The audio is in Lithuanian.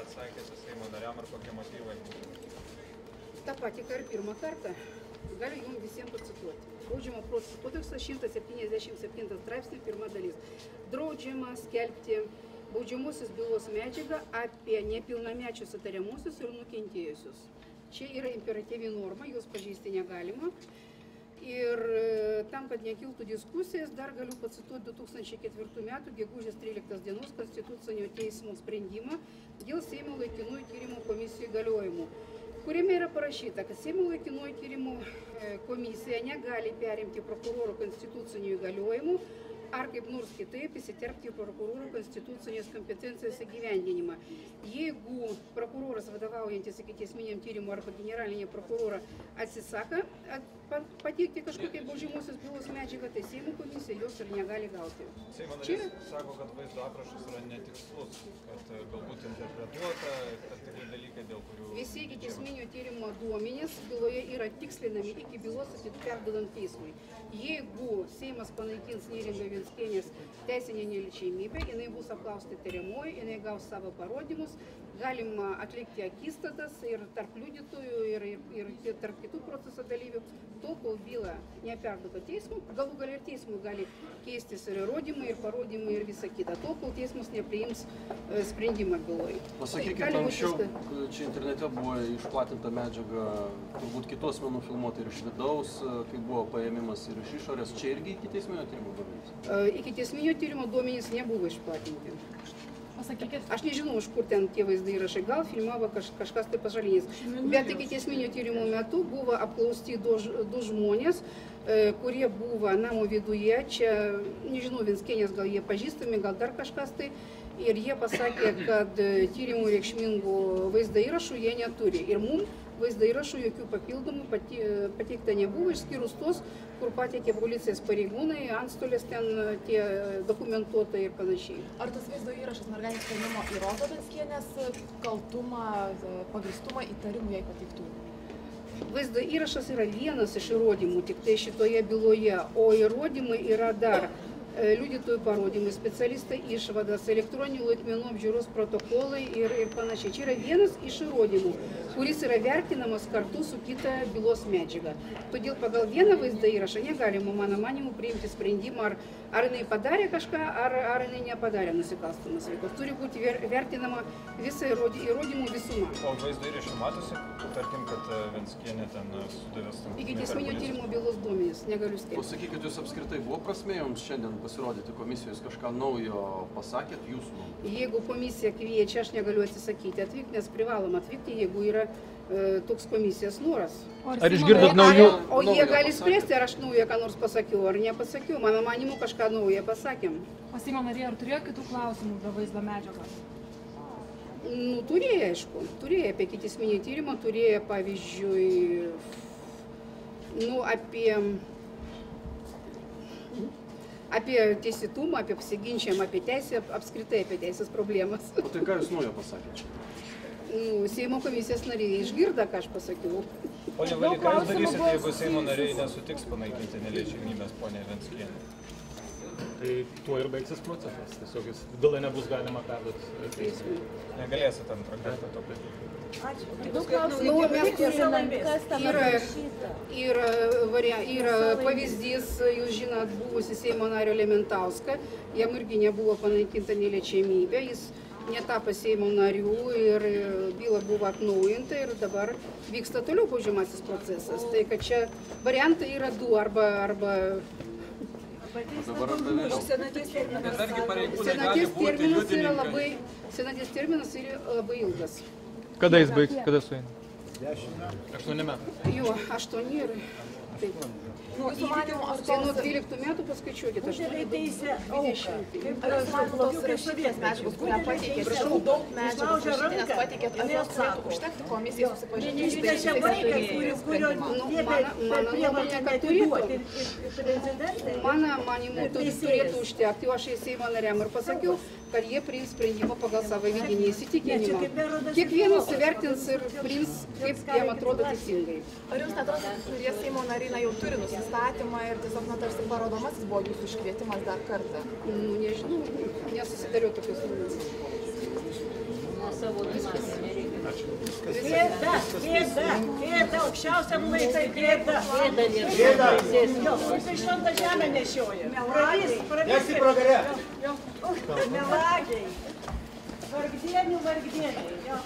atsakėte Seimo nariam ir kokie motyvai? Ta pati, ką ir pirmą kartą. Galiu jums visiems pacituoti. Baudžiamo proceso kodeksas 177 straipsnė, pirma dalis. Draudžiama skelbti baudžiamosios bylos medžiagą apie nepilnamečius įtariamuosius ir nukentėjusius. Čia yra imperatyvi norma, jos pažeisti negalima. Ir tam, kad nekiltų diskusijas, dar galiu pacituoti 2004 metų gegužės 13 dienos Konstitucinio teismo sprendimą dėl Seimo laikinųjų tyrimo komisijų įgaliojimų, kuriame yra parašyta, kad Seimo laikinųjų tyrimo komisija negali perimti prokuroro konstitucinių įgaliojimų ar kaip nors kitaip įsiterpti prokuroro konstitucinės kompetencijos įgyvendinimą. Jeigu prokuroras vadovaujantis ikiteisminiam tyrimui arba generalinė prokurora atsisaka pateikti kažkokiai baudžiamosios bylos medžiagą, tai Seimo komisija jos ir negali gauti. Seimo narys sako, kad vaizdo aprašas yra netikslus, kad galbūt interpretuota tam tikri dalykai, dėl kurių... Visi ikiteisminio tyrimo duomenys byloje yra tikslinami iki bylos perdodant teismui. Jeigu Seimas panaikins Neringa Venckienės teisinę neliečiamybę, jinai bus apklausta įtariamoji, jinai gaus savo parodymus, galima atlikti akistatas ir tarp liudytojų ir tarp kitų proceso dalyvių, tol kol bylą neperduoda teismui, galų gal ir teismui gali keistis ir įrodymai, ir parodymai, ir visa kita, tol kol teismas nepriims sprendimą byloje. Pasakykite, anksčiau čia internete buvo išplatinta medžiaga, turbūt kitų asmenų filmuota ir iš vidaus, kai buvo paėmimas ir iš išorės, čia irgi ikiteisminio tyrimo duomenys? Ikiteisminio tyrimo duomenys nebuvo išplatinti. Aš nežinau, iš kur ten tie vaizdai įrašai, gal filmavo kažkas tai pašalinės. Bet ikiteisminio tyrimo metu buvo apklausti du žmonės, kurie buvo namo viduje, čia, nežinau, Venckienės gal jie pažįstami, gal dar kažkas tai, ir jie pasakė, kad tyrimų reikšmingų vaizdo įrašų jie neturi. Ir mums vaizdo įrašų jokių papildomų pateikta nebuvo, išskyrus tos, kur pateikė policijos pareigūnai, antstolės ten tie dokumentuotojai ir panašiai. Ar tas vaizdo įrašas mergaitės paėmimo įrodo Venckienės kaltumą, pagrįstumą įtarimų jai pateiktų? Vaizdo įrašas yra vienas iš įrodymų, tik tai šitoje byloje, o įrodymai yra dar liudytojų parodymai, specialistai išvadas, elektroninių laikmenų apžiūros protokolai ir panašiai. Čia yra vienas iš įrodymų, kuris yra vertinamas kartu su kita bylos medžiaga. Todėl pagal vieną vaizdą įrašą negalima, mano manimu, priimti sprendimą, ar jinai padarė kažką, ar jinai nepadarė nusikalstamas veikos. Turi būti vertinama visa įrodymų visuma. O vaizdo įrašą matosi, tarkim, kad Venckienė ten sudavęs tam... Ikiteisminio tyrimo bylos duomenys, negaliu stebėti. Pasakykit, jūs apskritai buvo prasmė jums šiandien pasirodyti komisijos, kažką naujo pasakėt jūsų nuomonė? Jeigu komisija kviečia, aš negaliu atsisakyti atvykti, nes privalom atvykti, jeigu yra toks komisijos noras. Ar išgirdot naujų? O jie gali spręsti, ar aš naują ką nors pasakiau, ar nepasakiau. Mano manimu, kažką naują pasakėm. O Seimo nariai, ar turėjo kitų klausimų be vaizdo medžiagos? Nu, turėjo, aišku. Turėjo apie ikiteisminį tyrimą, turėjo, pavyzdžiui, nu, apie teisėtumą, apie pasiginčijimą, apie teisę, apskritai apie teisės problemas. O tai ką jūs naujo pasakėte? Seimo komisijos nariai išgirda, ką aš pasakiau. Pone Valy, ką jūs darysite, jeigu Seimo nariai nesutiks panaikinti neliečiamybės ponė Venckienė? Tai tuo ir baigsis procesas. Tiesiog bylą nebus galima perduoti teismui. Negalėsite antrą kartą to padaryti. Yra pavyzdys, jūs žinot, buvusi Seimo nario Lementauską, jam irgi nebuvo panaikinta neliečiamybė, jis netapo Seimo narių ir byla buvo atnaujinta ir dabar vyksta toliau baudžiamasis procesas. Tai kad čia variantai yra du, arba senaties terminas yra labai ilgas. Kada jis baigs? Kada sueina? 8 metų. Jo, 8 ir taip. Nuo 12 metų paskaičiuokit, 20. Ar jūs manot, tos rašytinės medžiagos, kurią pateikėt, prašau, daug medžiagos rašytinės pateikėt, ar jos turėtų užtekti komisijai susipažinti su tais Mano nuomonė, kad turėtų. Mano manimu, turėtų užtekti. Aš Seimo nariam ir pasakiau, kad jie priims sprendimą pagal savo vidinį įsitikinimą. Kiekvienas įvertins ir priims, kaip jam atrodo teisingai. Ar jums atrodo, kad kurie Seimo nariai jau turi nusistatymą ir tiesiog tarsi parodomasis buvo jūsų iškvietimas dar kartą? Nežinau, nesusidariau tokius nuomonės. Gėda, aukščiausiam laikai gėda. Jisai šventą žemę nešioja. Melagiai. Vargdienių vargdieniai.